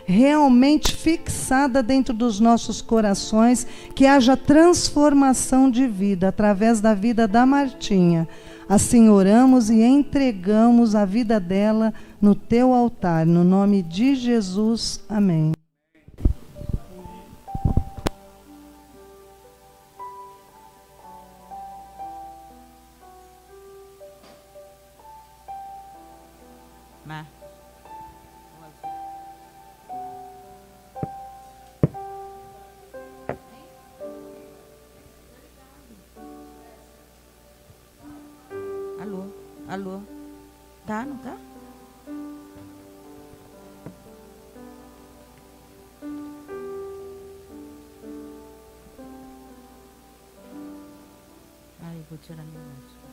realmente fixada dentro dos nossos corações, que haja transformação de vida através da vida da Martinha. Assim oramos e entregamos a vida dela no teu altar, no nome de Jesus. Amém. Alô? Tá, não tá? Ah, eu vou tirar minha máscara.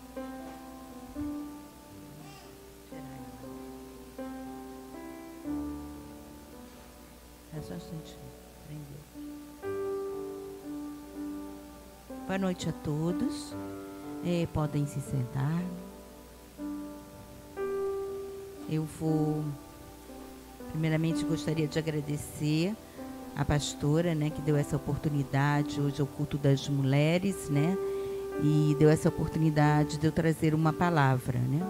É só um instantinho. Prendeu. Boa noite a todos. Podem se sentar. Eu vou, primeiramente, gostaria de agradecer a pastora, né, que deu essa oportunidade. Hoje é o culto das mulheres, né, e deu essa oportunidade de eu trazer uma palavra, né.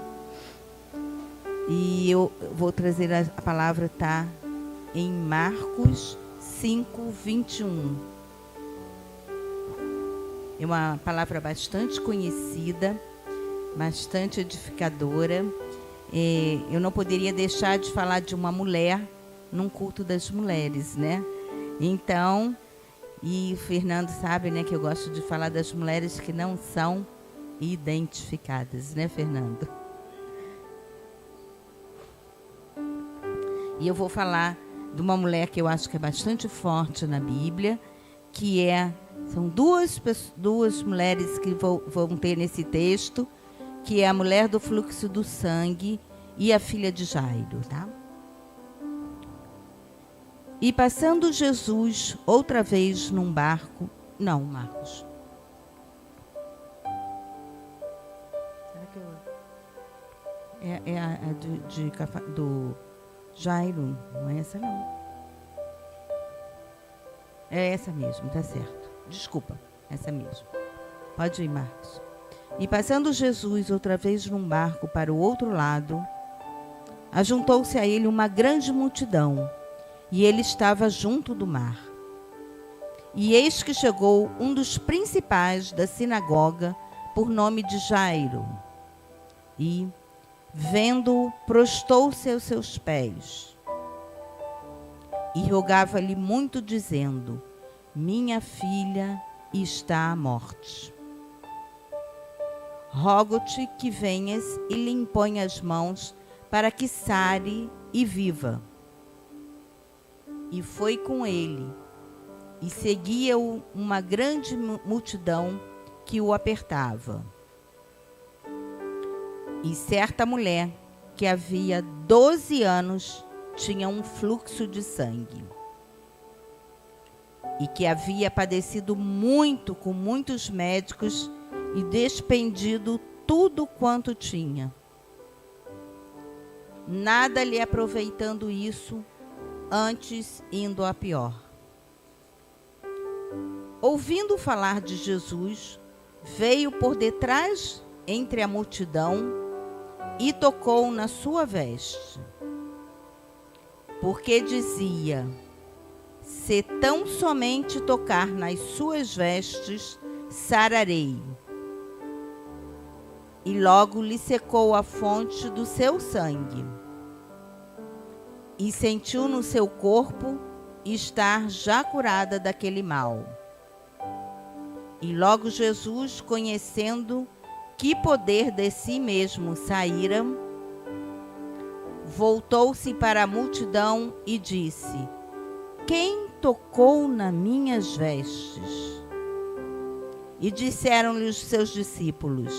E eu vou trazer a palavra, tá em Marcos 5:21. É uma palavra bastante conhecida, bastante edificadora. Eu não poderia deixar de falar de uma mulher num culto das mulheres, né? Então, e o Fernando sabe, né, que eu gosto de falar das mulheres que não são identificadas, né, Fernando? E eu vou falar de uma mulher que eu acho que é bastante forte na Bíblia, que são duas mulheres que vão ter nesse texto, que é a mulher do fluxo do sangue e a filha de Jairo, tá? E passando Jesus outra vez num barco... Não, Marcos. Será que eu... do Jairo, não é essa não. É essa mesmo, tá certo. Desculpa, essa mesmo. Pode ir, Marcos. E passando Jesus outra vez num barco para o outro lado, ajuntou-se a ele uma grande multidão, e ele estava junto do mar. E eis que chegou um dos principais da sinagoga, por nome de Jairo, e, vendo-o, prostou-se aos seus pés, e rogava-lhe muito, dizendo: minha filha está à morte. Rogo-te que venhas e lhe impõe as mãos, para que sare e viva. E foi com ele, e seguia-o uma grande multidão que o apertava. E certa mulher, que havia 12 anos, tinha um fluxo de sangue, e que havia padecido muito com muitos médicos, e despendido tudo quanto tinha, nada lhe aproveitando isso, antes indo a pior. Ouvindo falar de Jesus, veio por detrás entre a multidão e tocou na sua veste, porque dizia: se tão somente tocar nas suas vestes, sararei. E logo lhe secou a fonte do seu sangue, e sentiu no seu corpo estar já curada daquele mal. E logo Jesus, conhecendo que poder de si mesmo saíra, voltou-se para a multidão e disse: quem tocou nas minhas vestes? E disseram-lhe os seus discípulos: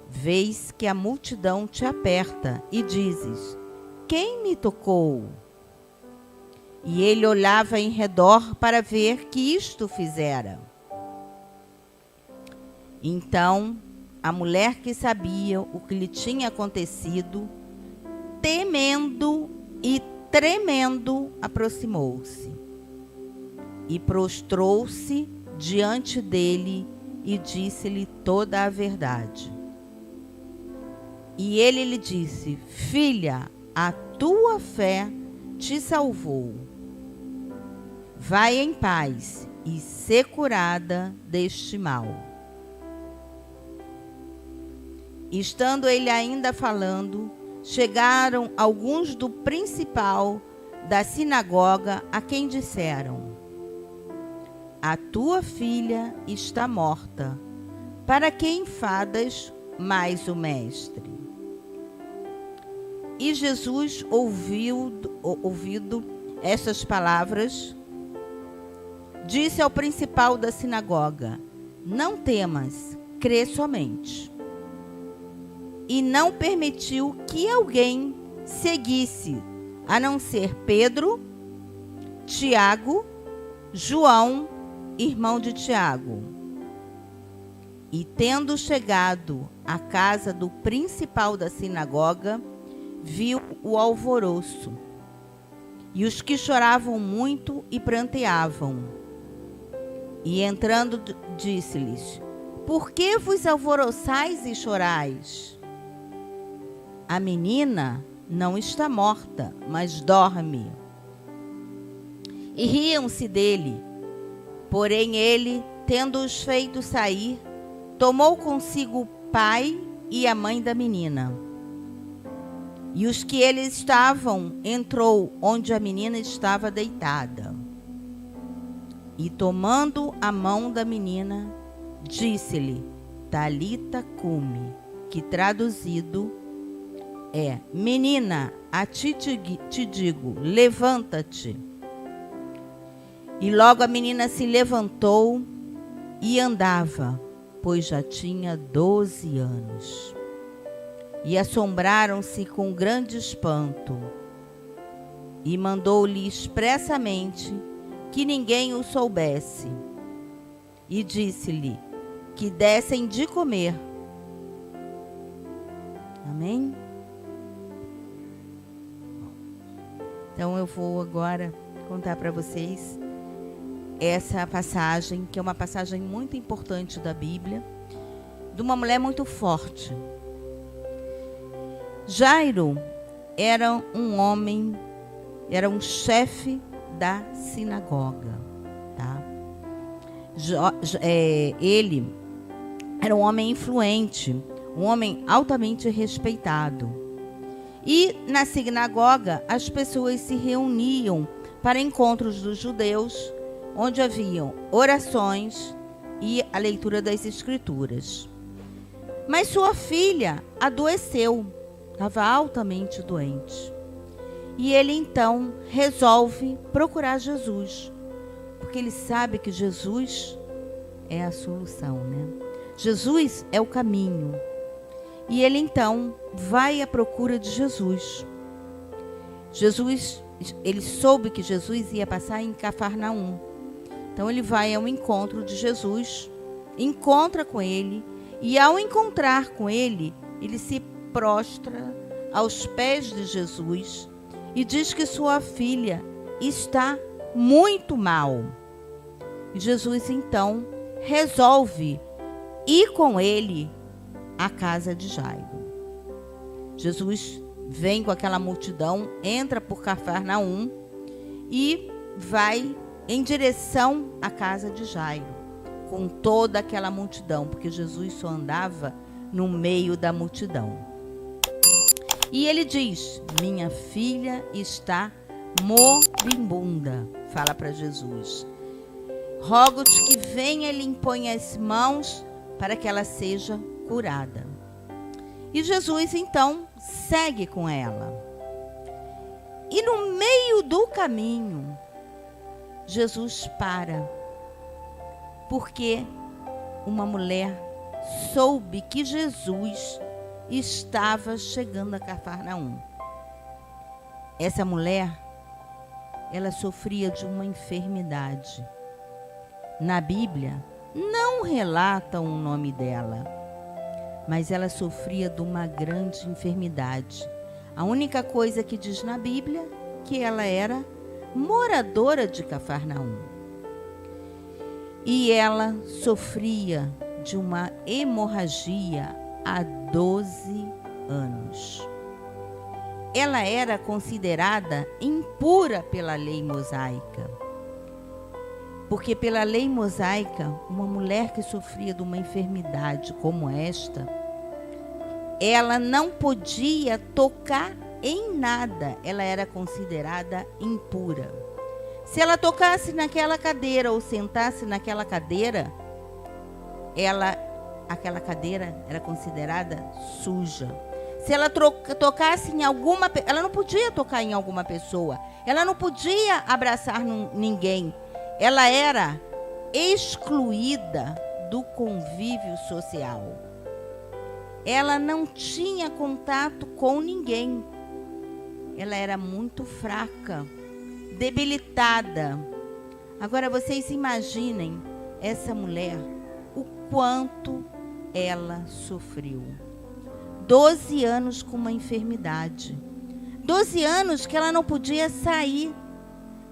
vês que a multidão te aperta e dizes: quem me tocou? E ele olhava em redor para ver que isto fizera. Então, a mulher que sabia o que lhe tinha acontecido, temendo e tremendo, aproximou-se e prostrou-se diante dele e disse-lhe toda a verdade. E ele lhe disse: filha, a tua fé te salvou. Vai em paz e sê curada deste mal. Estando ele ainda falando, chegaram alguns do principal da sinagoga, a quem disseram: a tua filha está morta. Para que enfadas mais o mestre? E Jesus, ouvido estas palavras, disse ao principal da sinagoga: não temas, crê somente. E não permitiu que alguém seguisse, a não ser Pedro, Tiago, João, irmão de Tiago. E tendo chegado à casa do principal da sinagoga, viu o alvoroço, e os que choravam muito e pranteavam. E entrando, disse-lhes: por que vos alvoroçais e chorais? A menina não está morta, mas dorme. E riam-se dele. Porém ele, tendo-os feito sair, tomou consigo o pai e a mãe da menina. E os que eles estavam, entrou onde a menina estava deitada. E tomando a mão da menina, disse-lhe: Talita cumi, que traduzido é: menina, a ti te digo, levanta-te. E logo a menina se levantou e andava, pois já tinha 12 anos. E assombraram-se com grande espanto. E mandou-lhe expressamente que ninguém o soubesse. E disse-lhe que dessem de comer. Amém? Então eu vou agora contar para vocês essa passagem, que é uma passagem muito importante da Bíblia, de uma mulher muito forte. Jairo era um homem, era um chefe da sinagoga, tá? Ele era um homem influente, um homem altamente respeitado. E na sinagoga as pessoas se reuniam para encontros dos judeus, onde haviam orações e a leitura das escrituras. Mas sua filha adoeceu, estava altamente doente. E ele então resolve procurar Jesus, porque ele sabe que Jesus é a solução, né? Jesus é o caminho. E ele então vai à procura de Jesus. Ele soube que Jesus ia passar em Cafarnaum. Então ele vai ao encontro de Jesus, encontra com ele, e ao encontrar com ele, ele se prostra aos pés de Jesus e diz que sua filha está muito mal. E Jesus então resolve ir com ele à casa de Jairo. Jesus vem com aquela multidão, entra por Cafarnaum e vai em direção à casa de Jairo, com toda aquela multidão, porque Jesus só andava no meio da multidão. E ele diz: minha filha está moribunda. Fala para Jesus: rogo-te que venha e lhe impõe as mãos para que ela seja curada. E Jesus então segue com ela. E no meio do caminho, Jesus para, porque uma mulher soube que Jesus estava chegando a Cafarnaum. Essa mulher, ela sofria de uma enfermidade. Na Bíblia, não relatam o nome dela, mas ela sofria de uma grande enfermidade. A única coisa que diz na Bíblia que ela era moradora de Cafarnaum. E ela sofria de uma hemorragia há 12 anos. Ela era considerada impura pela lei mosaica. Porque pela lei mosaica, uma mulher que sofria de uma enfermidade como esta, ela não podia tocar em nada, ela era considerada impura. Se ela tocasse naquela cadeira ou sentasse naquela cadeira, aquela cadeira era considerada suja. Se ela tocasse em alguma, ela não podia tocar em alguma pessoa, ela não podia abraçar ninguém. Ela era excluída do convívio social. Ela não tinha contato com ninguém. Ela era muito fraca, debilitada. Agora vocês imaginem essa mulher, o quanto ela sofreu. 12 anos com uma enfermidade. 12 anos que ela não podia sair.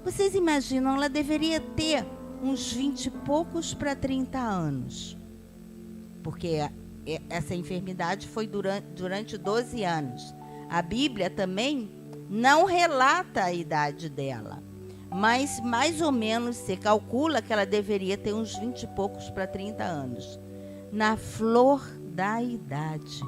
Vocês imaginam, ela deveria ter uns 20 e poucos para 30 anos. Porque essa enfermidade foi durante 12 anos. A Bíblia também não relata a idade dela. Mas mais ou menos se calcula que ela deveria ter uns 20 e poucos para 30 anos. Na flor da idade.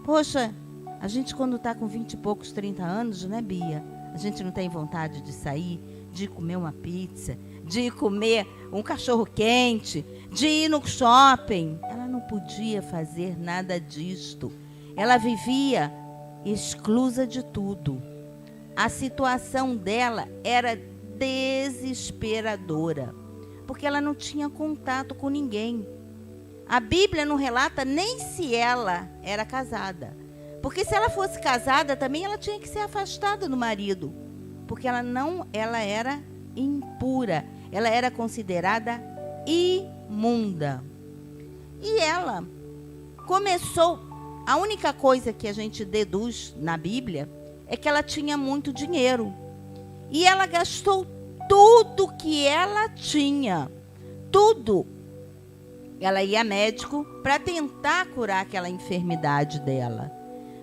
Poxa, a gente quando está com 20 e poucos, 30 anos, né, Bia? A gente não tem vontade de sair, de comer uma pizza, de comer um cachorro quente, de ir no shopping. Ela não podia fazer nada disto. Ela vivia exclusa de tudo. A situação dela era desesperadora, porque ela não tinha contato com ninguém. A Bíblia não relata nem se ela era casada. Porque se ela fosse casada também, ela tinha que ser afastada do marido. Porque ela era impura. Ela era considerada imunda. E ela começou, a única coisa que a gente deduz na Bíblia é que ela tinha muito dinheiro. E ela gastou tudo que ela tinha. Tudo. Ela ia a médico para tentar curar aquela enfermidade dela.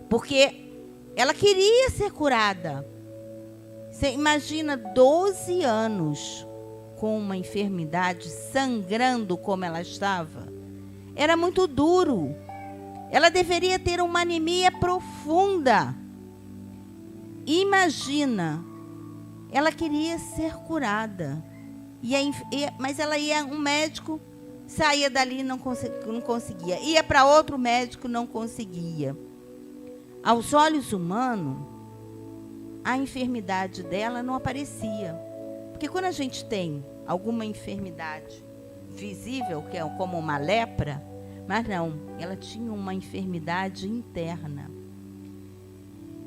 Porque ela queria ser curada. Você imagina 12 anos com uma enfermidade, sangrando como ela estava. Era muito duro. Ela deveria ter uma anemia profunda. Imagina, ela queria ser curada. Mas ela ia a um médico, saía dali e não conseguia. Ia para outro médico, não conseguia. Aos olhos humanos, a enfermidade dela não aparecia. Porque quando a gente tem alguma enfermidade visível, que é como uma lepra, mas não, ela tinha uma enfermidade interna.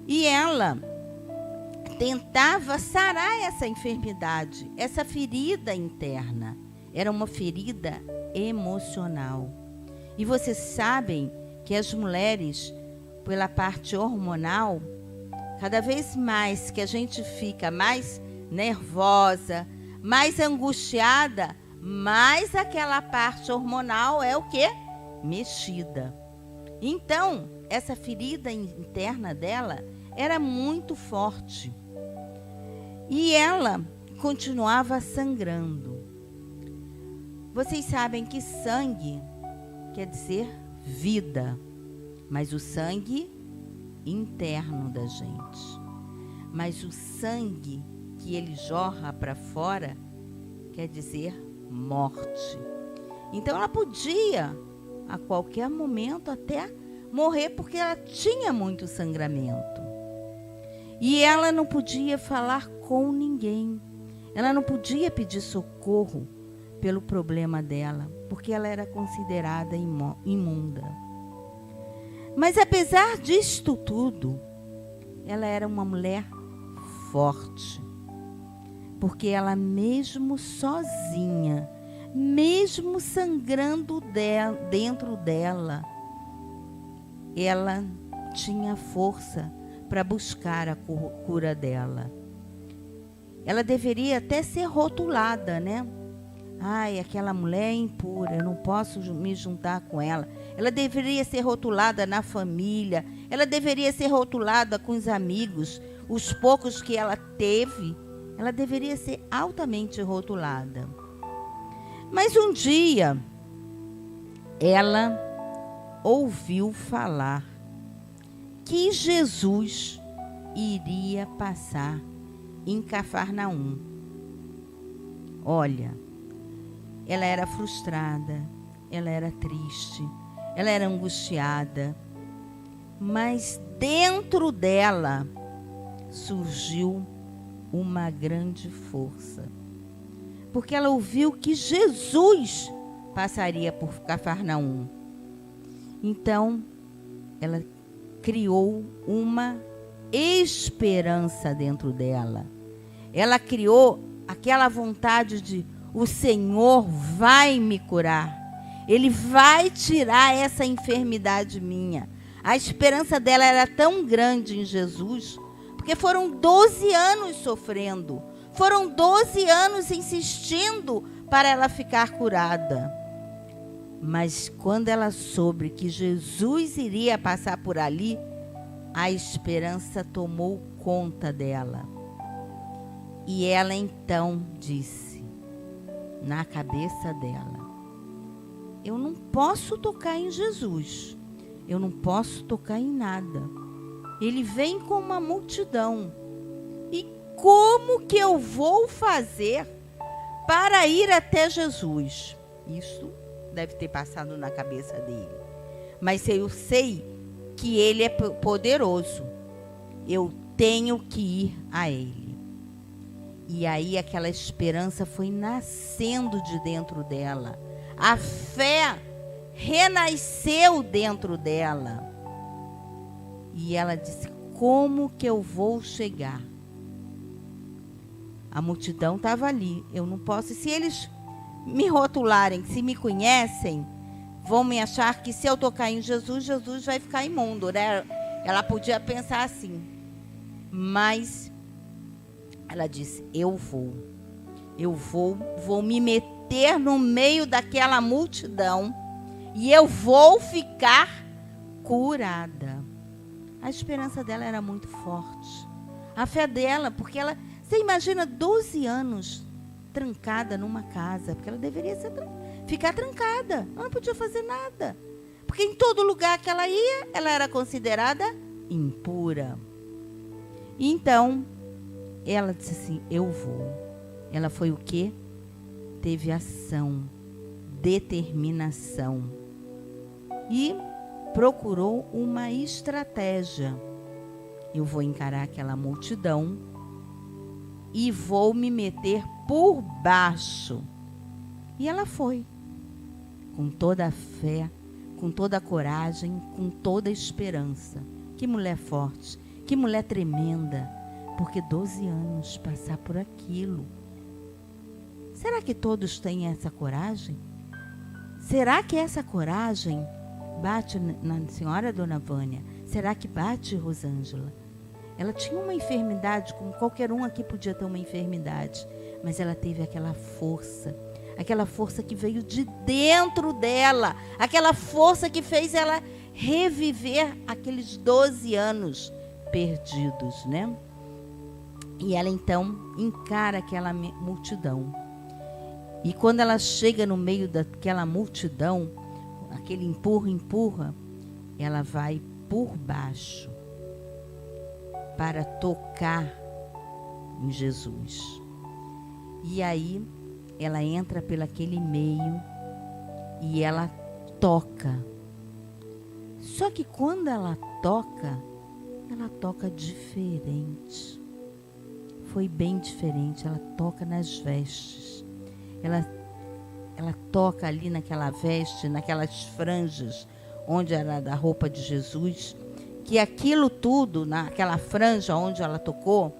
E ela tentava sarar essa enfermidade, essa ferida interna. Era uma ferida emocional. E vocês sabem que as mulheres, pela parte hormonal, cada vez mais que a gente fica mais nervosa, mais angustiada, mais aquela parte hormonal é o quê? Mexida. Então, essa ferida interna dela era muito forte. E ela continuava sangrando. Vocês sabem que sangue quer dizer vida. Mas o sangue interno da gente. Mas o sangue que ele jorra para fora quer dizer morte. Então ela podia, a qualquer momento, até morrer, porque ela tinha muito sangramento. E ela não podia falar com ninguém. Ela não podia pedir socorro pelo problema dela, porque ela era considerada imunda. Mas apesar disto tudo, ela era uma mulher forte. Porque ela mesmo sozinha, mesmo sangrando dentro dela, ela tinha força para buscar a cura dela. ela deveria até ser rotulada, né? Ai, aquela mulher é impura, eu não posso me juntar com ela. Ela deveria ser rotulada na família, ela deveria ser rotulada com os amigos, os poucos que ela teve, ela deveria ser altamente rotulada. Mas um dia, ela ouviu falar que Jesus iria passar em Cafarnaum. Olha, ela era frustrada, ela era triste, ela era angustiada, mas dentro dela surgiu uma grande força, porque ela ouviu que Jesus passaria por Cafarnaum. Então, ela criou uma esperança dentro dela. Ela criou aquela vontade de: o Senhor vai me curar. Ele vai tirar essa enfermidade minha. A esperança dela era tão grande em Jesus, porque foram 12 anos sofrendo. Foram 12 anos insistindo para ela ficar curada. Mas quando ela soube que Jesus iria passar por ali, a esperança tomou conta dela. E ela então disse, na cabeça dela: eu não posso tocar em Jesus, eu não posso tocar em nada. Ele vem com uma multidão. E como que eu vou fazer para ir até Jesus? Isso deve ter passado na cabeça dele. Mas eu sei que ele é poderoso. Eu tenho que ir a ele. E aí aquela esperança foi nascendo de dentro dela. A fé renasceu dentro dela. E ela disse: como que eu vou chegar? A multidão estava ali. Eu não posso. Se eles me rotularem, se me conhecem, vão me achar que se eu tocar em Jesus, Jesus vai ficar imundo, né? Ela podia pensar assim. Mas ela disse: eu vou me meter no meio daquela multidão e eu vou ficar curada. A esperança dela era muito forte. A fé dela, porque ela, você imagina 12 anos trancada numa casa, porque ela deveria ficar trancada, ela não podia fazer nada, porque em todo lugar que ela ia, ela era considerada impura. Então, ela disse assim: eu vou. Ela foi o quê? Teve ação, determinação e procurou uma estratégia. Eu vou encarar aquela multidão e vou me meter por baixo. E ela foi, com toda a fé, com toda a coragem, com toda a esperança. Que mulher forte, que mulher tremenda, porque 12 anos passar por aquilo. Será que todos têm essa coragem? Será que essa coragem bate na senhora Dona Vânia? Será que bate, Rosângela? Ela tinha uma enfermidade, como qualquer um aqui podia ter uma enfermidade, mas ela teve aquela força que veio de dentro dela, aquela força que fez ela reviver aqueles 12 anos perdidos, né? E ela então encara aquela multidão. E quando ela chega no meio daquela multidão, aquele empurra, ela vai por baixo para tocar em Jesus. E aí ela entra pelo aquele meio e ela toca. Só que quando ela toca diferente. Foi bem diferente. Ela toca nas vestes. Ela toca ali naquela veste, naquelas franjas, onde era da roupa de Jesus, que aquilo tudo, naquela franja onde ela tocou,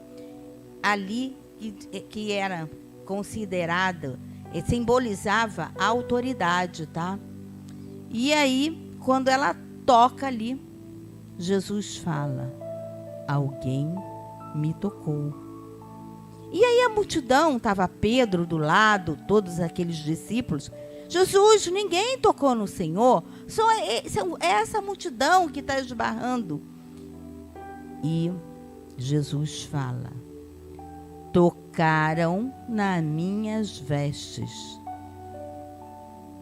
ali que era considerado, simbolizava a autoridade, tá? E aí, quando ela toca ali, Jesus fala: alguém me tocou. E aí a multidão, estava Pedro do lado, todos aqueles discípulos. Jesus, ninguém tocou no Senhor, só é essa multidão que está esbarrando. E Jesus fala: tocaram nas minhas vestes.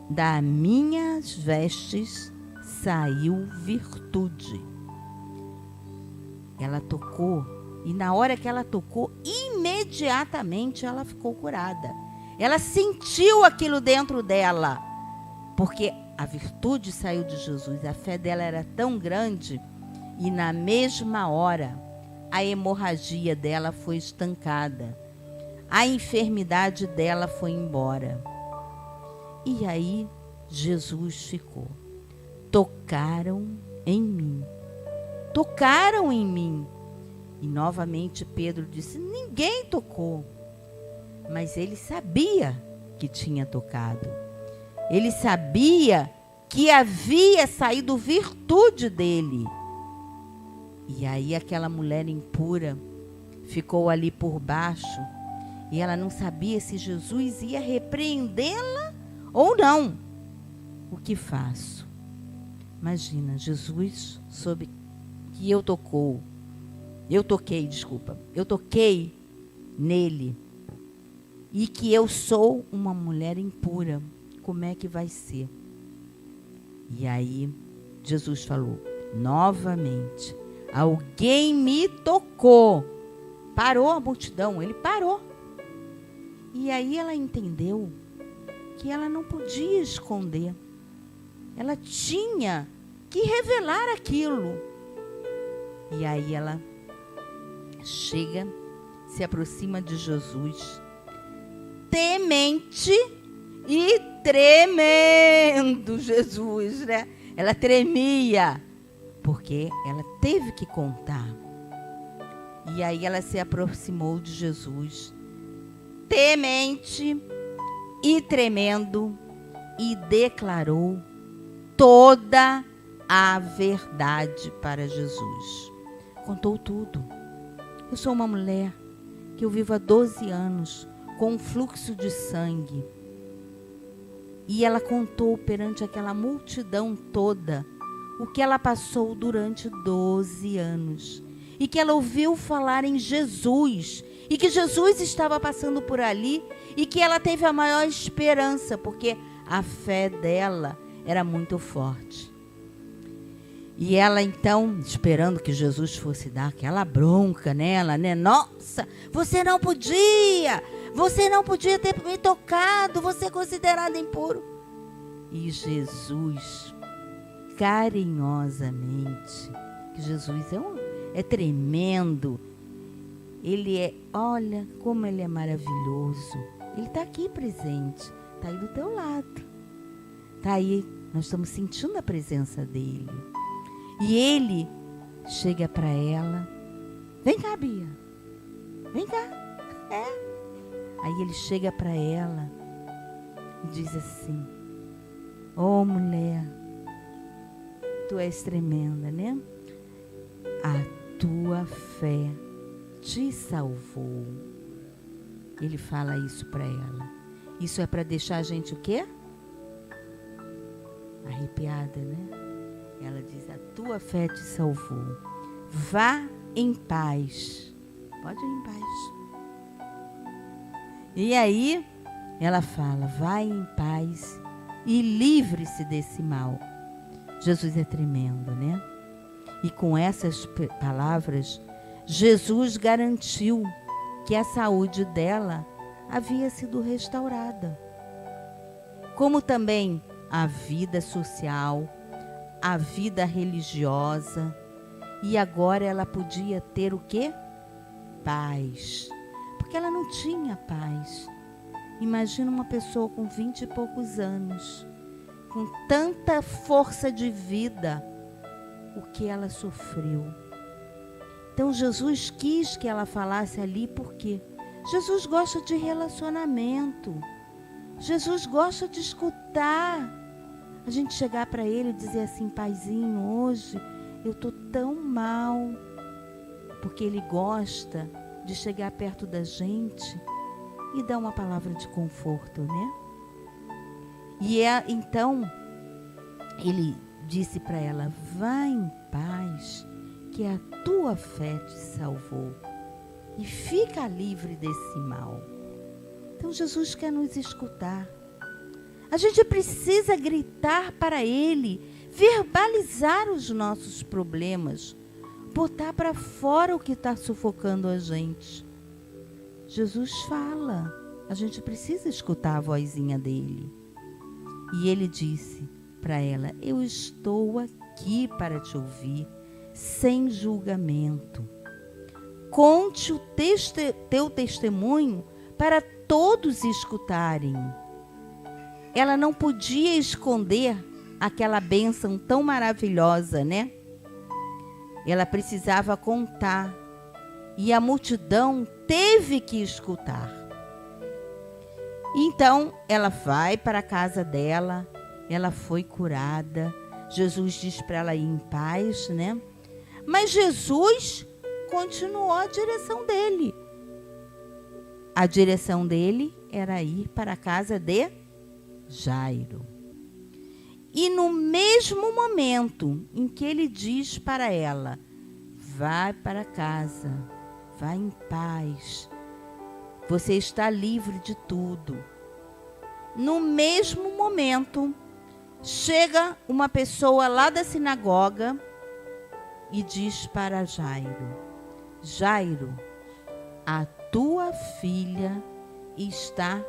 Das minhas vestes saiu virtude. Ela tocou, e na hora que ela tocou, imediatamente ela ficou curada. Ela sentiu aquilo dentro dela, porque a virtude saiu de Jesus. A fé dela era tão grande, e na mesma hora a hemorragia dela foi estancada. A enfermidade dela foi embora. E aí Jesus ficou. Tocaram em mim. Tocaram em mim. E novamente Pedro disse: ninguém tocou. Mas ele sabia que tinha tocado. Ele sabia que havia saído virtude dele. E aí aquela mulher impura ficou ali por baixo. E ela não sabia se Jesus ia repreendê-la ou não. O que faço? Imagina, Jesus soube que eu toquei nele, e que eu sou uma mulher impura. Como é que vai ser? E aí Jesus falou novamente: alguém me tocou. Parou a multidão, ele parou. E aí ela entendeu que ela não podia esconder. Ela tinha que revelar aquilo. E aí ela chega, se aproxima de Jesus, temente e tremendo. Jesus, né? Ela tremia, porque ela teve que contar. E aí ela se aproximou de Jesus, temente e tremendo, e declarou toda a verdade para Jesus. Contou tudo. Eu sou uma mulher que eu vivo há 12 anos com um fluxo de sangue. E ela contou perante aquela multidão toda o que ela passou durante 12 anos. E que ela ouviu falar em Jesus. E que Jesus estava passando por ali. E que ela teve a maior esperança, porque a fé dela era muito forte. E ela então, esperando que Jesus fosse dar aquela bronca nela, né? Nossa, você não podia ter me tocado, você é considerado impuro. E Jesus, carinhosamente, que Jesus é tremendo, ele olha como ele é maravilhoso, ele está aqui presente, está aí do teu lado, está aí, nós estamos sentindo a presença dele. E ele chega para ela: vem cá, Bia, vem cá. Aí ele chega para ela e diz assim: oh, mulher, tu és tremenda, né? A tua fé te salvou. Ele fala isso para ela. Isso é para deixar a gente o quê? Arrepiada, né? Ela diz: a tua fé te salvou. Vá em paz. Pode ir em paz. E aí, ela fala: vai em paz e livre-se desse mal. Jesus é tremendo, né? E com essas palavras, Jesus garantiu que a saúde dela havia sido restaurada. Como também a vida social, a vida religiosa. E agora ela podia ter o quê? Paz. Porque ela não tinha paz. Imagina uma pessoa com 20 e poucos anos, com tanta força de vida, o que ela sofreu. Então Jesus quis que ela falasse ali, porque Jesus gosta de relacionamento. Jesus gosta de escutar. A gente chegar para ele e dizer assim: paizinho, hoje eu estou tão mal. Porque ele gosta de chegar perto da gente e dar uma palavra de conforto, né? Então, ele disse para ela: vá em paz, que a tua fé te salvou, e fica livre desse mal. Então, Jesus quer nos escutar. A gente precisa gritar para Ele, verbalizar os nossos problemas, botar para fora o que está sufocando a gente. Jesus fala, a gente precisa escutar a vozinha dele. E ele disse para ela: eu estou aqui para te ouvir, sem julgamento. Conte o teu testemunho para todos escutarem. Ela não podia esconder aquela bênção tão maravilhosa, né? Ela precisava contar. E a multidão teve que escutar. Então, ela vai para a casa dela, ela foi curada. Jesus diz para ela ir em paz, né? Mas Jesus continuou a direção dele. A direção dele era ir para a casa de Jairo. E no mesmo momento em que ele diz para ela: vai para casa, vai em paz, você está livre de tudo. No mesmo momento, chega uma pessoa lá da sinagoga e diz para Jairo: Jairo, a tua filha está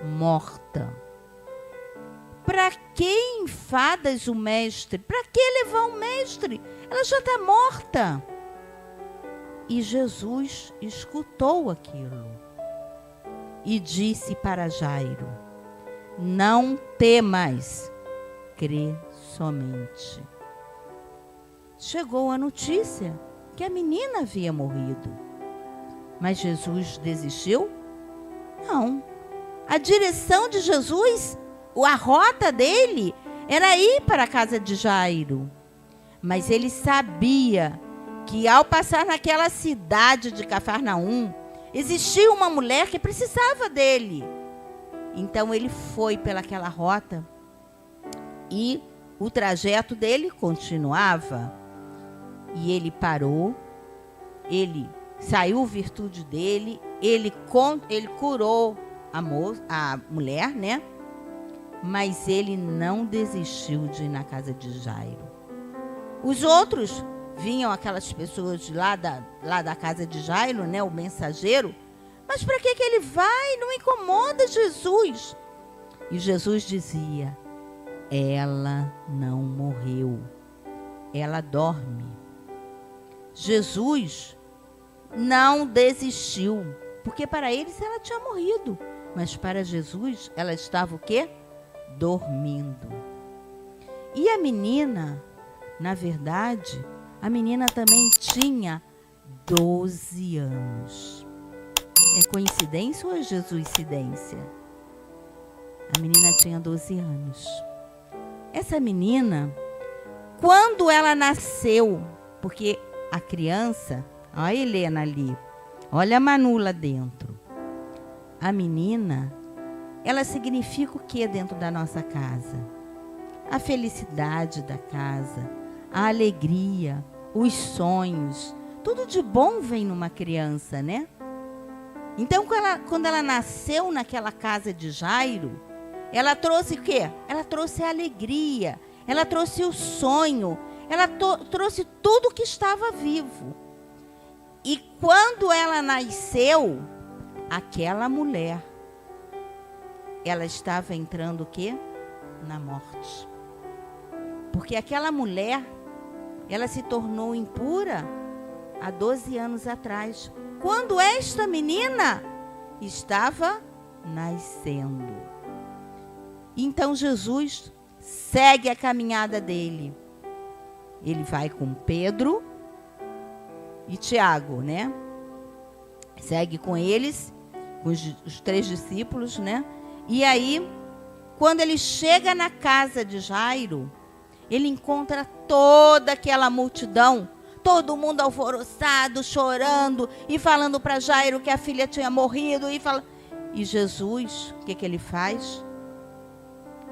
morta. Para que enfadas o mestre? Para que levar o mestre? Ela já está morta. E Jesus escutou aquilo e disse para Jairo: não temas, crê somente. Chegou a notícia que a menina havia morrido. Mas Jesus desistiu? Não. A direção de Jesus, a rota dele, era ir para a casa de Jairo. Mas ele sabia que ao passar naquela cidade de Cafarnaum, existia uma mulher que precisava dele. Então ele foi pelaquela rota e o trajeto dele continuava. E ele parou, ele saiu virtude dele, ele curou a mulher, né? Mas ele não desistiu de ir na casa de Jairo. Os outros vinham, aquelas pessoas lá da casa de Jairo, né? O mensageiro. Mas para que ele vai? Não incomoda Jesus. E Jesus dizia: ela não morreu, ela dorme. Jesus não desistiu, porque para eles ela tinha morrido, mas para Jesus ela estava o quê? Dormindo. E a menina, na verdade, a menina também tinha 12 anos. É coincidência ou é jesuicidência? A menina tinha 12 anos. Essa menina, quando ela nasceu, porque a criança, olha a Helena ali, olha a Manu lá dentro. A menina, ela significa o que dentro da nossa casa? A felicidade da casa, a alegria, os sonhos, tudo de bom vem numa criança, né? Então, quando ela nasceu naquela casa de Jairo, ela trouxe o quê? Ela trouxe a alegria, ela trouxe o sonho, ela trouxe tudo que estava vivo. E quando ela nasceu, aquela mulher, ela estava entrando o quê? Na morte. Porque aquela mulher, ela se tornou impura há 12 anos atrás, quando esta menina estava nascendo. Então Jesus segue a caminhada dele. Ele vai com Pedro e Tiago, né? Segue com eles, com os 3 discípulos, né? E aí, quando ele chega na casa de Jairo, ele encontra toda aquela multidão, todo mundo alvoroçado, chorando e falando para Jairo que a filha tinha morrido. E Jesus, o que ele faz?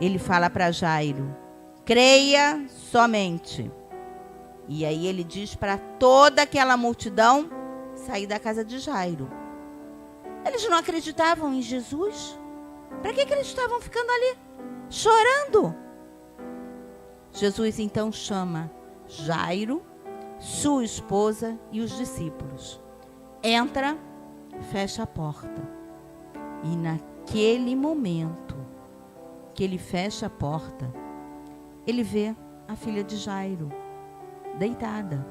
Ele fala para Jairo: creia somente. E aí ele diz para toda aquela multidão sair da casa de Jairo. Eles não acreditavam em Jesus? Para que eles estavam ficando ali chorando? Jesus então chama Jairo, sua esposa e os discípulos. Entra, fecha a porta. E naquele momento que ele fecha a porta, ele vê a filha de Jairo deitada.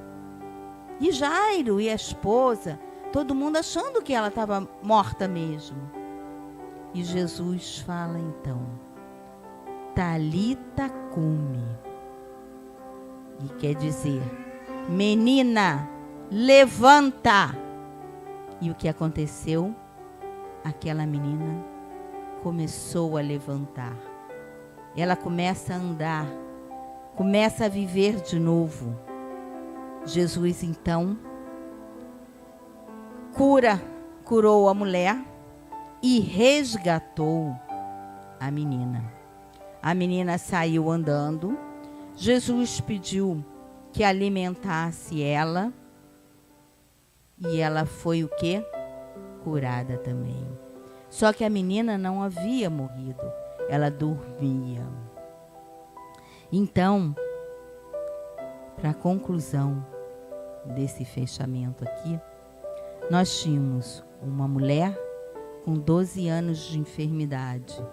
E Jairo e a esposa, todo mundo achando que ela estava morta mesmo. E Jesus fala então: Talita cumi. E quer dizer: menina, levanta. E o que aconteceu? Aquela menina começou a levantar. Ela começa a andar, começa a viver de novo. Jesus então curou a mulher e resgatou a menina. A menina saiu andando. Jesus pediu que alimentasse ela. E ela foi o quê? Curada também. Só que a menina não havia morrido. Ela dormia. Então, para a conclusão desse fechamento aqui, nós tínhamos uma mulher com 12 anos de enfermidade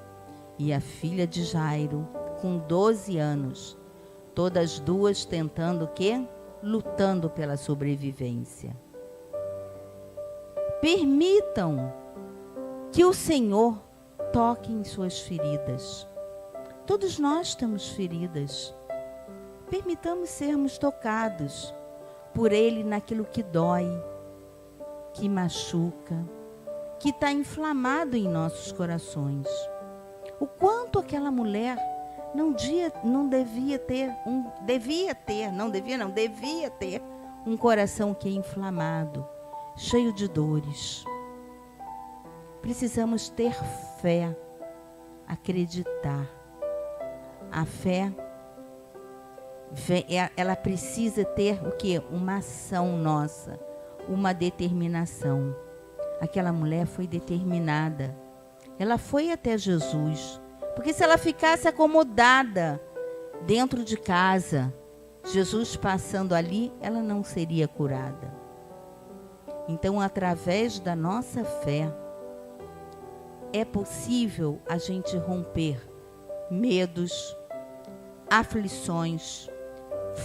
e a filha de Jairo com 12 anos. Todas duas tentando o quê? Lutando pela sobrevivência. Permitam que o Senhor toque em suas feridas. Todos nós temos feridas. Permitamos sermos tocados por Ele naquilo que dói, que machuca, que está inflamado em nossos corações. O quanto aquela mulher devia ter um coração que é inflamado, cheio de dores. Precisamos ter fé, acreditar. A fé, ela precisa ter o quê? Uma ação nossa, uma determinação. Aquela mulher foi determinada. Ela foi até Jesus. Porque se ela ficasse acomodada dentro de casa, Jesus passando ali, ela não seria curada. Então, através da nossa fé, é possível a gente romper medos, aflições,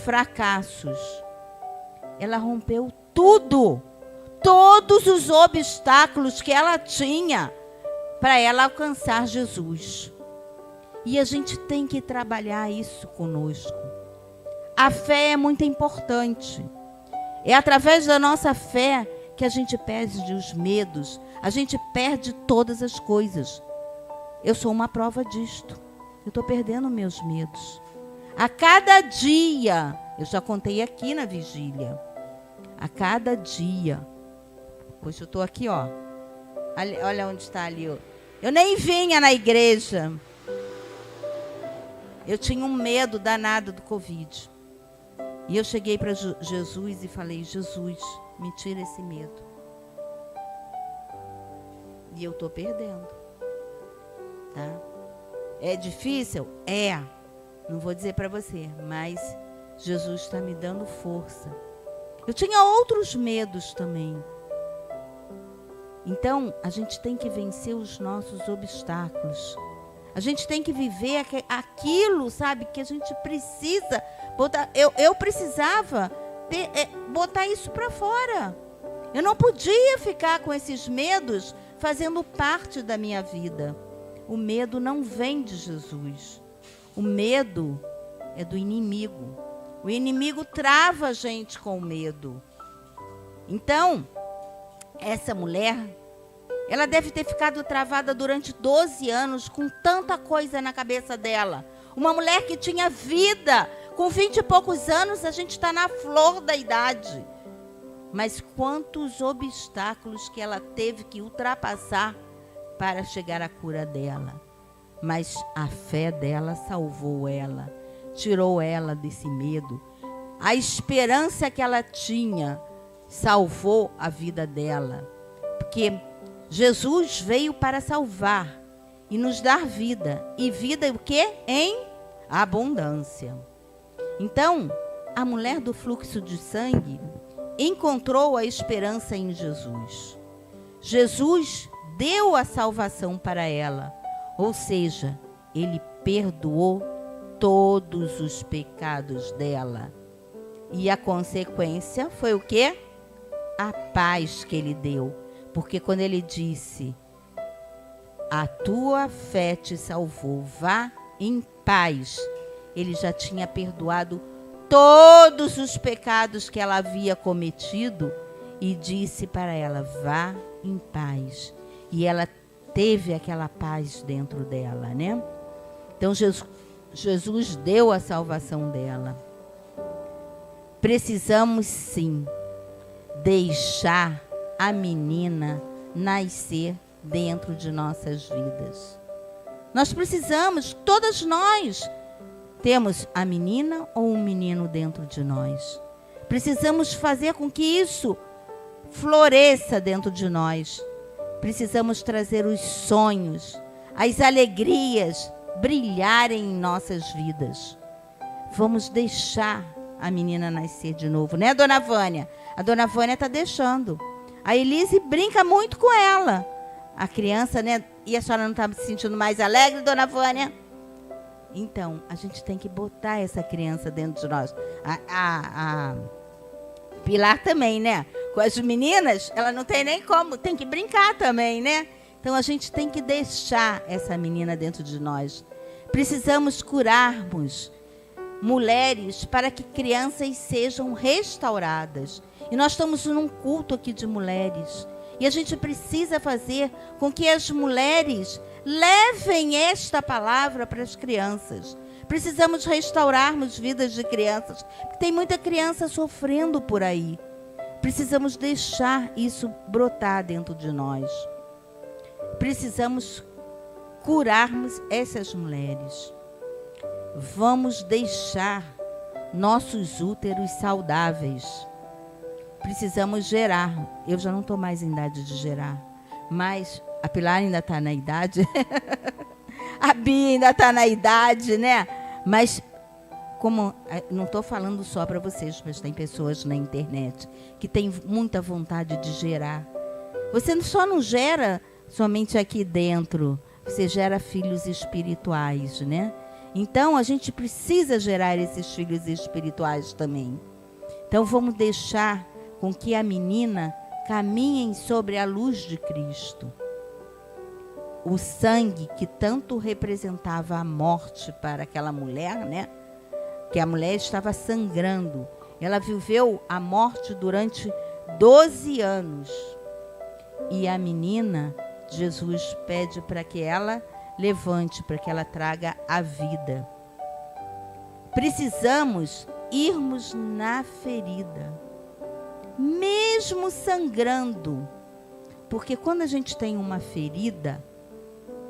fracassos. Ela rompeu tudo, todos os obstáculos que ela tinha para ela alcançar Jesus. E a gente tem que trabalhar isso conosco. A fé é muito importante. É através da nossa fé que a gente perde os medos, a gente perde todas as coisas. Eu sou uma prova disto. Eu estou perdendo meus medos. A cada dia, eu já contei aqui na vigília, a cada dia, pois eu estou aqui, ó. Olha onde está ali. Eu nem vinha na igreja. Eu tinha um medo danado do Covid. E eu cheguei para Jesus e falei: Jesus, me tira esse medo. E eu estou perdendo. Tá? É difícil? É. Não vou dizer para você, mas Jesus está me dando força. Eu tinha outros medos também. Então, a gente tem que vencer os nossos obstáculos. A gente tem que viver aquilo, sabe, que a gente precisa botar. Eu precisava botar isso para fora. Eu não podia ficar com esses medos fazendo parte da minha vida. O medo não vem de Jesus. O medo é do inimigo. O inimigo trava a gente com o medo. Então, essa mulher, ela deve ter ficado travada durante 12 anos com tanta coisa na cabeça dela. Uma mulher que tinha vida, Com 20 e poucos anos, a gente está na flor da idade. Mas quantos obstáculos que ela teve que ultrapassar para chegar à cura dela. Mas a fé dela salvou ela, tirou ela desse medo. A esperança que ela tinha salvou a vida dela. Porque Jesus veio para salvar e nos dar vida. E vida o quê? Em abundância. Então, a mulher do fluxo de sangue encontrou a esperança em Jesus. Jesus deu a salvação para ela. Ou seja, ele perdoou todos os pecados dela. E a consequência foi o quê? A paz que ele deu. Porque quando ele disse, a tua fé te salvou, vá em paz, ele já tinha perdoado todos os pecados que ela havia cometido e disse para ela, vá em paz. E ela teve aquela paz dentro dela, né? Então Jesus deu a salvação dela. Precisamos sim deixar a menina nascer dentro de nossas vidas. Nós precisamos, todas nós temos a menina ou um menino dentro de nós. Precisamos fazer com que isso floresça dentro de nós. Precisamos trazer os sonhos, as alegrias brilharem em nossas vidas. Vamos deixar a menina nascer de novo, né, dona Vânia? A dona Vânia está deixando. A Elise brinca muito com ela. A criança, né? E a senhora não está se sentindo mais alegre, dona Vânia? Então, a gente tem que botar essa criança dentro de nós. A Pilar também, né? Com as meninas, ela não tem nem como, tem que brincar também, né? Então, a gente tem que deixar essa menina dentro de nós. Precisamos curarmos mulheres para que crianças sejam restauradas. E nós estamos num culto aqui de mulheres. E a gente precisa fazer com que as mulheres levem esta palavra para as crianças. Precisamos restaurarmos vidas de crianças. Porque tem muita criança sofrendo por aí. Precisamos deixar isso brotar dentro de nós. Precisamos curarmos essas mulheres. Vamos deixar nossos úteros saudáveis. Precisamos gerar. Eu já não estou mais em idade de gerar. Mas a Pilar ainda está na idade. A Bia ainda está na idade, né? Mas, como não estou falando só para vocês, mas tem pessoas na internet que têm muita vontade de gerar. Você só não gera somente aqui dentro. Você gera filhos espirituais, né? Então, a gente precisa gerar esses filhos espirituais também. Então, vamos deixar com que a menina caminhe sobre a luz de Cristo. O sangue que tanto representava a morte para aquela mulher, né? Que a mulher estava sangrando. Ela viveu a morte durante 12 anos. E a menina, Jesus pede para que ela levante, para que ela traga a vida. Precisamos irmos na ferida, mesmo sangrando, porque quando a gente tem uma ferida,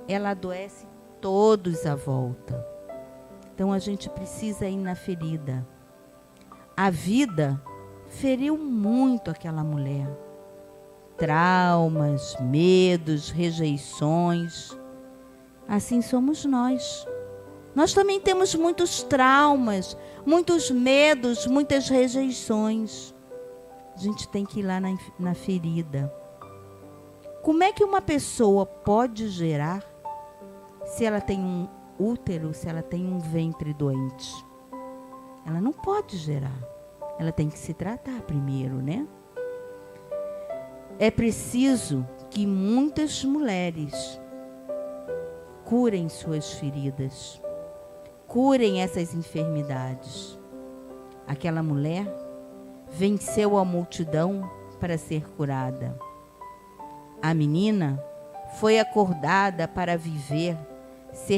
ela adoece todos à volta. Então a gente precisa ir na ferida. A vida feriu muito aquela mulher. Traumas, medos, rejeições. Assim somos nós. Nós também temos muitos traumas, muitos medos, muitas rejeições. A gente tem que ir lá na ferida. Como é que uma pessoa pode gerar se ela tem um útero, se ela tem um ventre doente? Ela não pode gerar. Ela tem que se tratar primeiro, né? É preciso que muitas mulheres curem suas feridas, curem essas enfermidades. Aquela mulher venceu a multidão para ser curada. A menina foi acordada para viver, ser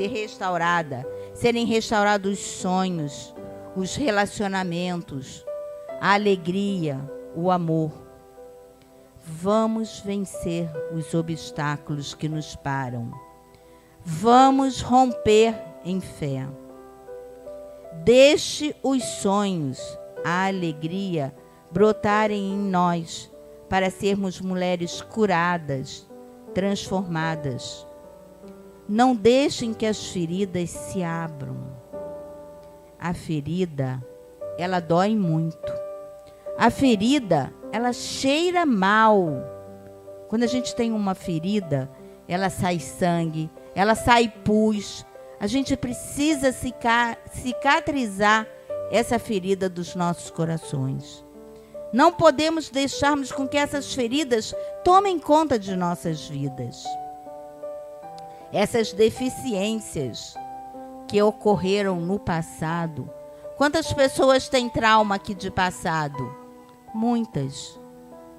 restaurada, serem restaurados os sonhos, os relacionamentos, a alegria, o amor. Vamos vencer os obstáculos que nos param. Vamos romper em fé. Deixe os sonhos, a alegria brotarem em nós para sermos mulheres curadas, transformadas. Não deixem que as feridas se abram. A ferida, ela dói muito. A ferida, ela cheira mal. Quando a gente tem uma ferida, ela sai sangue, ela sai pus. A gente precisa cicatrizar essa ferida dos nossos corações. Não podemos deixarmos com que essas feridas tomem conta de nossas vidas. Essas deficiências que ocorreram no passado. Quantas pessoas têm trauma aqui de passado? Muitas.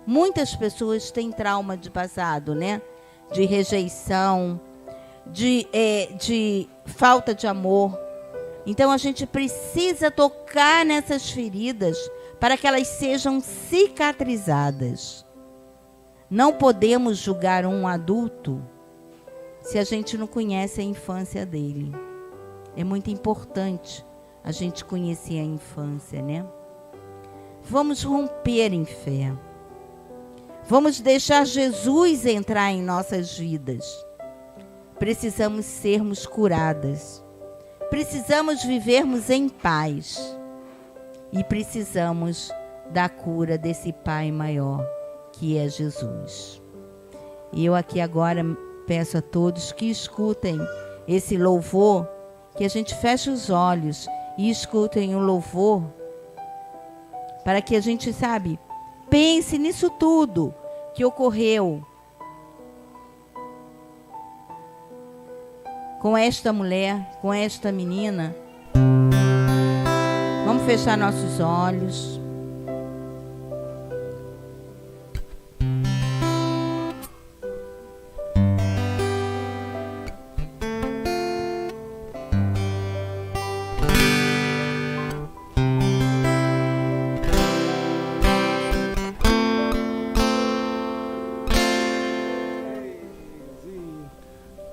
Muitas pessoas têm trauma de passado, né? De rejeição, de falta de amor. Então a gente precisa tocar nessas feridas para que elas sejam cicatrizadas. Não podemos julgar um adulto se a gente não conhece a infância dele. É muito importante a gente conhecer a infância, né? Vamos romper em fé. Vamos deixar Jesus entrar em nossas vidas. Precisamos sermos curadas. Precisamos vivermos em paz. E precisamos da cura desse Pai maior, que é Jesus. E eu aqui agora peço a todos que escutem esse louvor, que a gente feche os olhos e escutem o louvor, para que a gente, pense nisso tudo que ocorreu com esta mulher, com esta menina. Vamos fechar nossos olhos.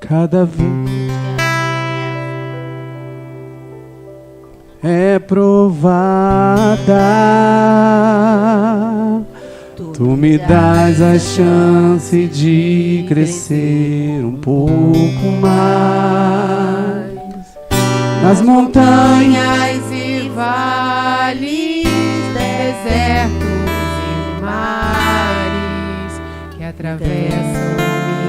Cada vez é provada, tu me das a chance de crescer um pouco mais nas montanhas e vales, desertos e mares que atravessam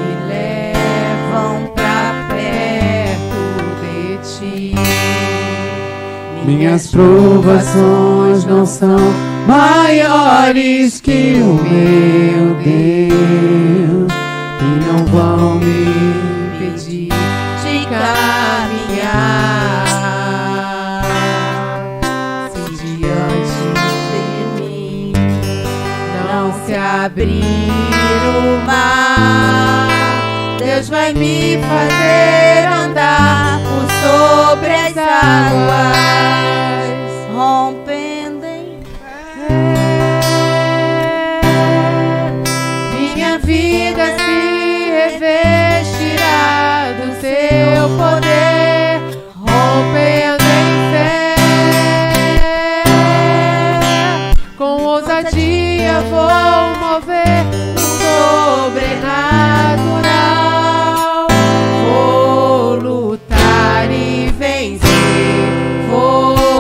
e levam pra perto de ti. Minhas provações não são maiores que o meu Deus, e não vão me impedir de caminhar. Se diante de mim não se abrir o mar, Deus vai me fazer andar por sobre as águas, rompendo em fé. Minha vida se revestirá do seu poder, rompendo em fé. Com ousadia vou mover o sobrenatural. Vou lutar e vencer, vou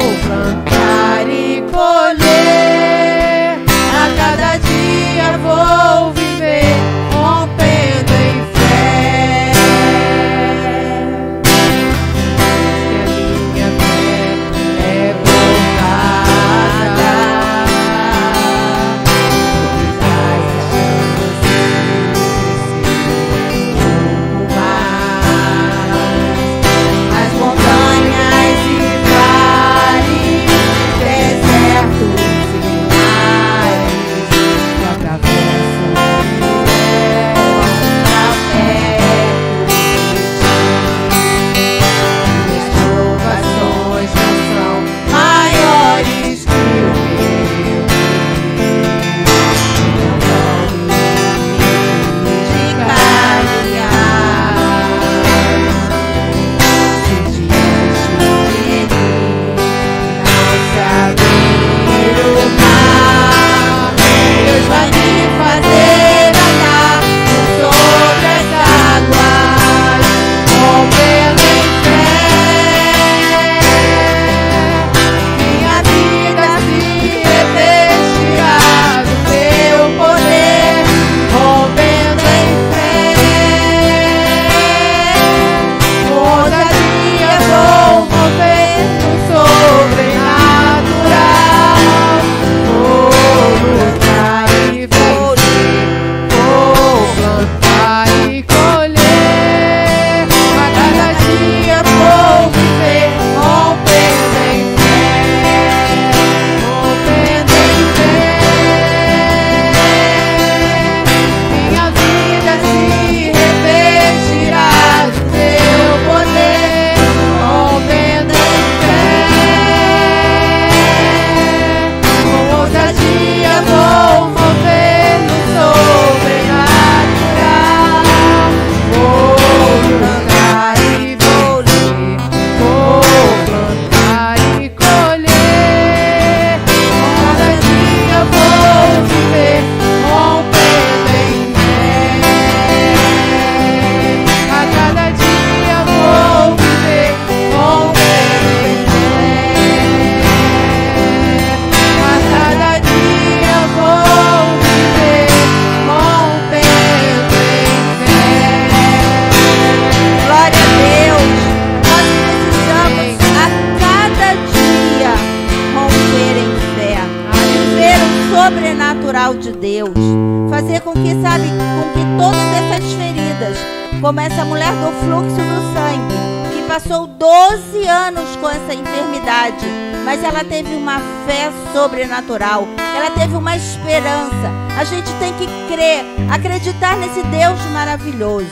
como essa mulher do fluxo do sangue, que passou 12 anos com essa enfermidade, mas ela teve uma fé sobrenatural, ela teve uma esperança. A gente tem que crer, acreditar nesse Deus maravilhoso.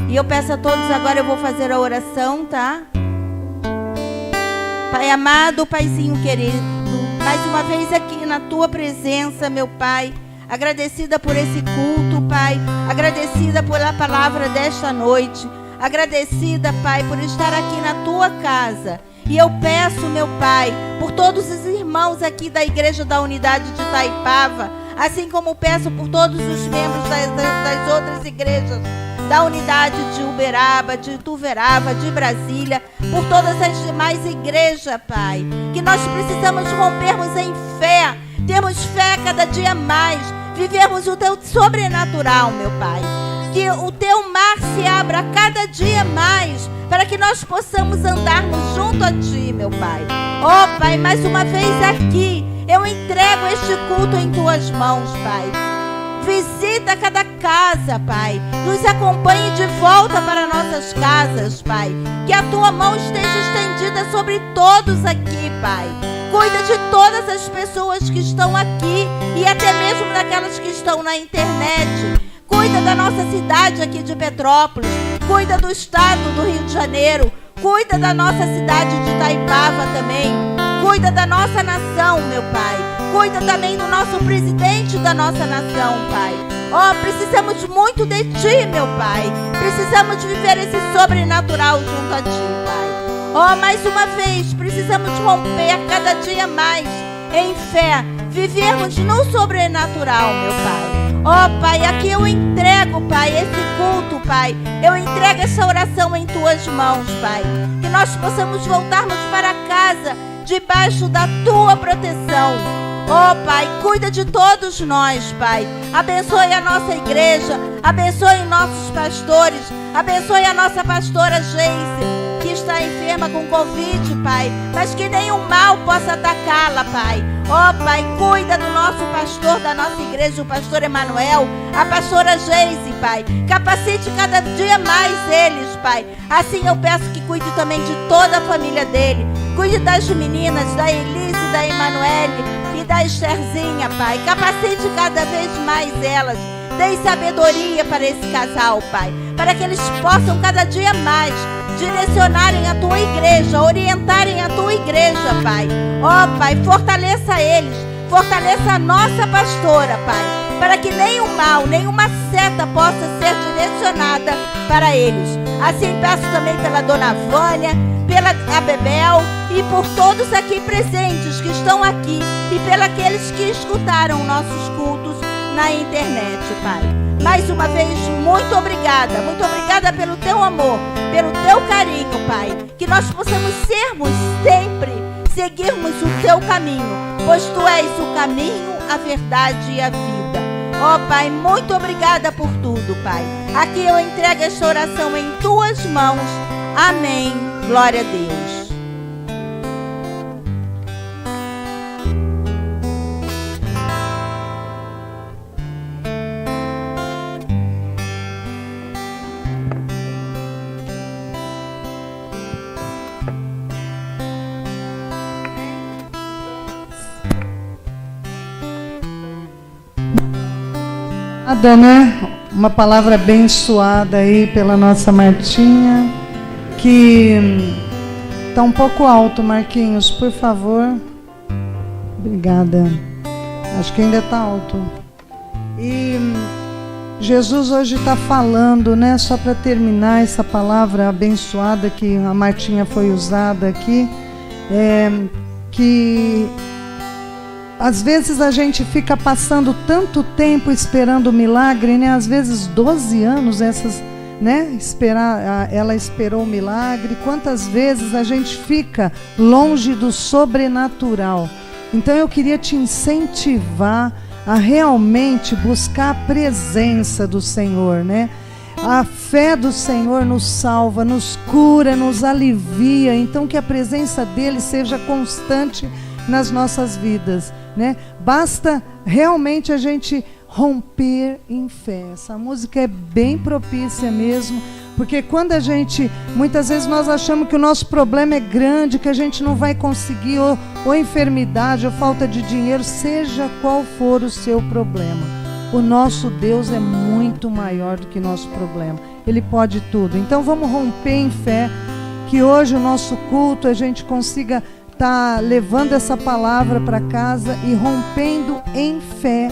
E eu peço a todos agora, eu vou fazer a oração, tá? Pai amado, Paizinho querido, mais uma vez aqui na tua presença, meu Pai, agradecida por esse culto, Pai, agradecida pela palavra desta noite, agradecida, Pai, por estar aqui na tua casa. E eu peço, meu Pai, por todos os irmãos aqui da Igreja da Unidade de Itaipava, assim como peço por todos os membros das outras igrejas, da Unidade de Uberaba, de Ituverava, de Brasília, por todas as demais igrejas, Pai, que nós precisamos rompermos em fé, termos fé cada dia mais, vivermos o teu sobrenatural, meu Pai, que o teu mar se abra cada dia mais, para que nós possamos andarmos junto a ti, meu Pai. Oh, Pai, mais uma vez aqui, eu entrego este culto em tuas mãos, Pai. Visita cada casa, Pai. Nos acompanhe de volta para nossas casas, Pai. Que a tua mão esteja estendida sobre todos aqui, Pai. Cuida de todas as pessoas que estão aqui e até mesmo daquelas que estão na internet. Cuida da nossa cidade aqui de Petrópolis. Cuida do estado do Rio de Janeiro. Cuida da nossa cidade de Itaipava também. Cuida da nossa nação, meu Pai. Cuida também do nosso presidente da nossa nação, Pai. Oh, precisamos muito de Ti, meu Pai. Precisamos viver esse sobrenatural junto a Ti, Pai. Oh, mais uma vez, precisamos romper cada dia mais em fé. Vivermos no sobrenatural, meu Pai. Oh, Pai, aqui eu entrego, Pai, esse culto, Pai. Eu entrego essa oração em Tuas mãos, Pai. Que nós possamos voltarmos para casa debaixo da Tua proteção. Oh, Pai, cuida de todos nós, Pai. Abençoe a nossa igreja, abençoe nossos pastores, abençoe a nossa pastora Geise, que está enferma com Covid, Pai, mas que nenhum mal possa atacá-la, Pai. Oh, Pai, cuida do nosso pastor da nossa igreja, o pastor Emanuel, a pastora Geise, Pai. Capacite cada dia mais eles, Pai. Assim eu peço que cuide também de toda a família dele. Cuide das meninas, da Elise, da Emanuele e da Estherzinha, Pai. Capacite cada vez mais elas. Dê sabedoria para esse casal, Pai, para que eles possam cada dia mais direcionarem a Tua igreja, orientarem a Tua igreja, Pai. Oh, Pai, fortaleça eles, fortaleça a nossa pastora, Pai, para que nenhum mal, nenhuma seta possa ser direcionada para eles. Assim peço também pela Dona Vânia, pela a Bebel e por todos aqui presentes que estão aqui e pelos que escutaram nossos cultos na internet, Pai. Mais uma vez, muito obrigada pelo Teu amor, pelo Teu carinho, Pai. Que nós possamos seguirmos o Teu caminho, pois Tu és o caminho, a verdade e a vida. Ó, Pai, muito obrigada por tudo, Pai. Aqui eu entrego esta oração em Tuas mãos. Amém. Glória a Deus. Né? Uma palavra abençoada aí pela nossa Martinha, que está um pouco alto, Marquinhos, por favor. Obrigada. Acho que ainda está alto. E Jesus hoje está falando, né? Só para terminar essa palavra abençoada que a Martinha foi usada aqui, que às vezes a gente fica passando tanto tempo esperando o milagre, né? Às vezes 12 anos ela esperou o milagre. Quantas vezes a gente fica longe do sobrenatural? Então eu queria te incentivar a realmente buscar a presença do Senhor, né? A fé do Senhor nos salva, nos cura, nos alivia. Então que a presença dele seja constante nas nossas vidas, né? Basta realmente a gente romper em fé. Essa música é bem propícia mesmo, porque quando a gente, muitas vezes nós achamos que o nosso problema é grande, que a gente não vai conseguir, ou enfermidade, ou falta de dinheiro, seja qual for o seu problema. O nosso Deus é muito maior do que nosso problema. Ele pode tudo. Então vamos romper em fé, que hoje o nosso culto a gente consiga estar levando essa palavra para casa e rompendo em fé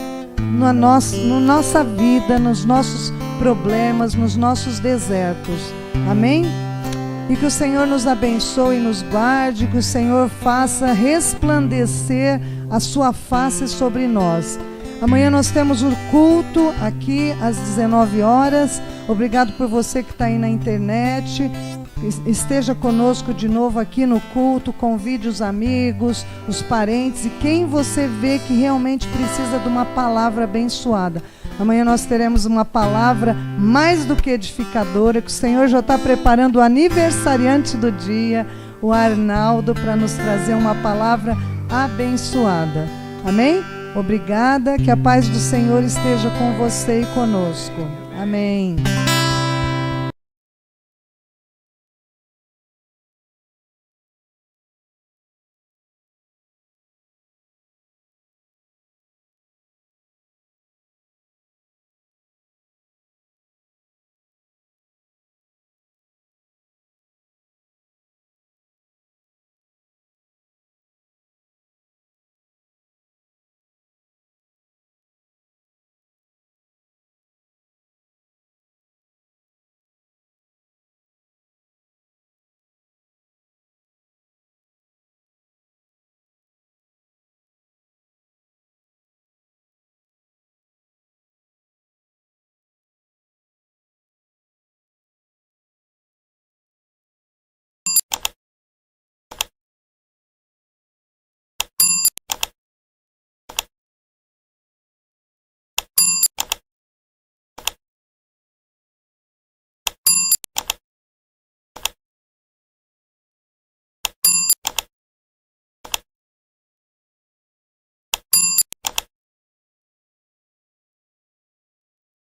na nossa vida, nos nossos problemas, nos nossos desertos. Amém? E que o Senhor nos abençoe e nos guarde, que o Senhor faça resplandecer a sua face sobre nós. Amanhã nós temos o culto aqui às 19 horas. Obrigado por você que está aí na internet. Esteja conosco de novo aqui no culto. Convide os amigos, os parentes e quem você vê que realmente precisa de uma palavra abençoada. Amanhã nós teremos uma palavra mais do que edificadora, que o Senhor já está preparando o aniversariante do dia, o Arnaldo, para nos trazer uma palavra abençoada. Amém? Obrigada, que a paz do Senhor esteja com você e conosco. Amém.